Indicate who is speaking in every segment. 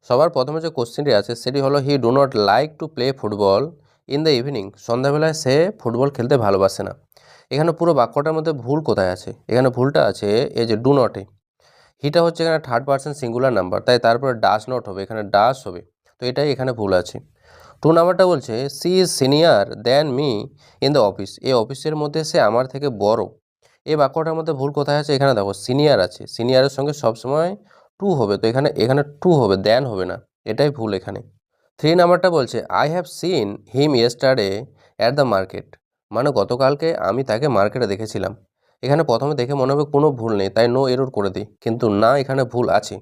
Speaker 1: সবার প্রথমে যে কোশ্চেনটি আছে সেটি হলো he do not like to play football in the evening. সন্ধ্যাবেলায় সে ফুটবল খেলতে ভালোবাসে না। এখানে পুরো বাক্যটার মধ্যে ভুল কোথায় আছে? এখানে ভুলটা আছে এই যে ডু নটে। হিটা হচ্ছে এখানে থার্ড পারসন সিঙ্গুলার নাম্বার, তাই তারপরে ডাস নট হবে, এখানে ডাস হবে। তো এটাই এখানে ভুল আছে। 2 নাম্বারটা বলছে she is senior than me in the office. এই অফিসের মধ্যে সে আমার থেকে বড়। এই বাক্যটার মধ্যে ভুল কোথায় আছে? এখানে দেখো সিনিয়র আছে, সিনিয়রের সঙ্গে সবসময় টু হবে, তো এখানে এখানে টু হবে, দ্যান হবে না। এটাই ভুল এখানে। 3 নাম্বারটা বলছে I have seen him yesterday at the market. মানে গতকালকে আমি তাকে মার্কেটে দেখেছিলাম। এখানে প্রথমে দেখে মনে হবে কোনো ভুল নেই, তাই নো এরর করে দিই, কিন্তু না, এখানে ভুল আছে।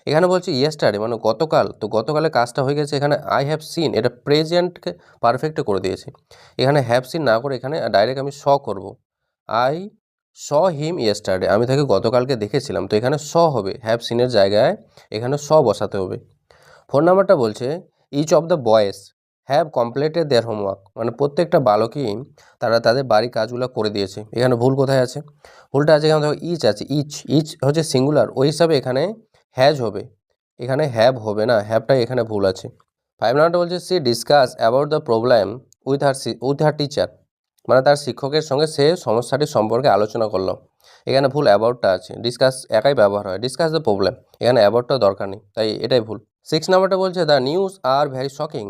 Speaker 1: এখানে বলছে ইয়েস্টারডে মানে গতকাল, তো গতকালে কাজটা হয়ে গেছে, এখানে আই হ্যাভ সিন এটা প্রেজেন্টকে পারফেক্টে করে দিয়েছে। এখানে হ্যাভ সিন না করে এখানে ডাইরেক্ট আমি স করব। আই স হিম ইয়েস্টারডে, আমি তাকে গতকালকে দেখেছিলাম, তো এখানে স হবে, হ্যাভ সিনের জায়গায় এখানে স বসাতে হবে। 4 নাম্বারটা বলছে each of the boys have completed their homework. মানে প্রত্যেকটা বালকই তারা তাদের বাড়ির কাজগুলো করে দিয়েছে। এখানে ভুল কোথায় আছে? ভুলটা আছে এখানে দেখো ইচ আছে, ইচ ইচ হচ্ছে সিঙ্গুলার, ওই হিসাবে এখানে হ্যাজ হবে, এখানে হ্যাভ হবে না, হ্যাভটাই এখানে ভুল আছে। 5 নাম্বারটা বলছে she discuss about the problem with her teacher. মানে তার শিক্ষকের সঙ্গে সে সমস্যাটি সম্পর্কে আলোচনা করলো। এখানে ভুল, অ্যাবাউটটা আছে, ডিসকাস একাই ব্যবহার হয়, ডিসকাস দ্য প্রবলেম, এখানে অ্যাবাউটটা দরকার নেই, তাই এটাই ভুল। 6 নাম্বারটা বলছে the news are very shocking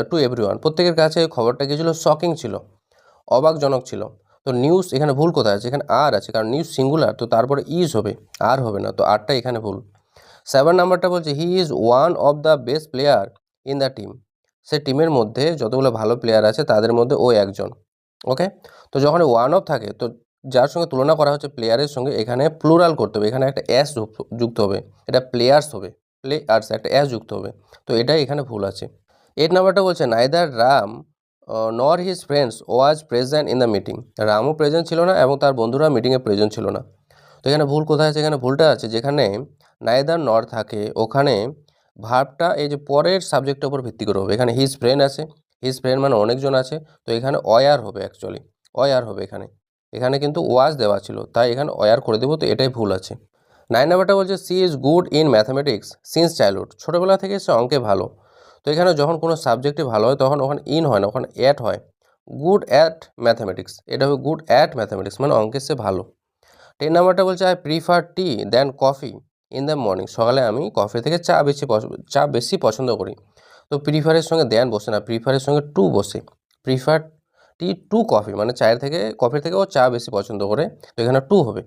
Speaker 1: to everyone. প্রত্যেকের কাছে খবরটা কি ছিল? শকিং ছিল, অবাকজনক ছিল। তো নিউজ এখানে ভুল কোথায় আছে? এখানে আর আছে, কারণ নিউজ সিঙ্গুলার, তো তারপরে ইজ হবে, আর হবে না, তো আরটা এখানে ভুল। 7 নাম্বারটা বলছে he is one of the best player in the team. সে টিমের মধ্যে যতগুলো ভালো প্লেয়ার আছে তাদের মধ্যে ও একজন। ওকে, তো যখন ওয়ান অফ থাকে, তো যার সঙ্গে তুলনা করা হচ্ছে প্লেয়ারের সঙ্গে, এখানে প্লুরাল করতে হবে, এখানে একটা অ্যাস যুক্ত হবে, এটা প্লেয়ার্স হবে, প্লেয়ার্স একটা অ্যাস যুক্ত হবে, তো এটাই এখানে ভুল আছে। 8 নাম্বারটা বলছে neither Ram nor his friends was present in the meeting. রামও প্রেজেন্ট ছিল না এবং তার বন্ধুরা মিটিংয়ে প্রেজেন্ট ছিল না। তো এখানে ভুল কোথায় আছে? এখানে ভুলটা আছে যেখানে নাইদার নর থাকে, ওখানে ভার্বটা এই যে পরের সাবজেক্টের উপর ভিত্তি করে হবে। এখানে হিজ ফ্রেন্ড আছে, হিজ ফ্রেন্ড মানে অনেকজন আছে, তো এখানে অয়ার হবে, অ্যাকচুয়ালি অয়ার হবে এখানে। এখানে কিন্তু ওয়াজ দেওয়া ছিল, তাই এখানে অয়ার করে দেবো, তো এটাই ভুল আছে। 9 নাম্বারটা বলছে she is good in mathematics since childhood. ছোটোবেলা থেকে সে অঙ্কে ভালো। তো এখানে যখন কোনো সাবজেক্টে ভালো হয় তখন ওখানে ইন হয় না, ওখানে অ্যাট হয়। গুড অ্যাট ম্যাথামেটিক্স, এটা হবে গুড অ্যাট ম্যাথামেটিক্স, মানে অঙ্কে সে ভালো। 10 নাম্বারটা বলছে I prefer tea than coffee in the morning. সকালে আমি কফি থেকে চা বেশি পছন্দ করি। তো প্রিফারের সঙ্গে দ্যান বসে না, প্রিফারের সঙ্গে টু বসে। প্রিফার টি টু কফি, মানে চায়ের থেকে কফির থেকে ও চা বেশি পছন্দ করে, তো এখানে টু হবে।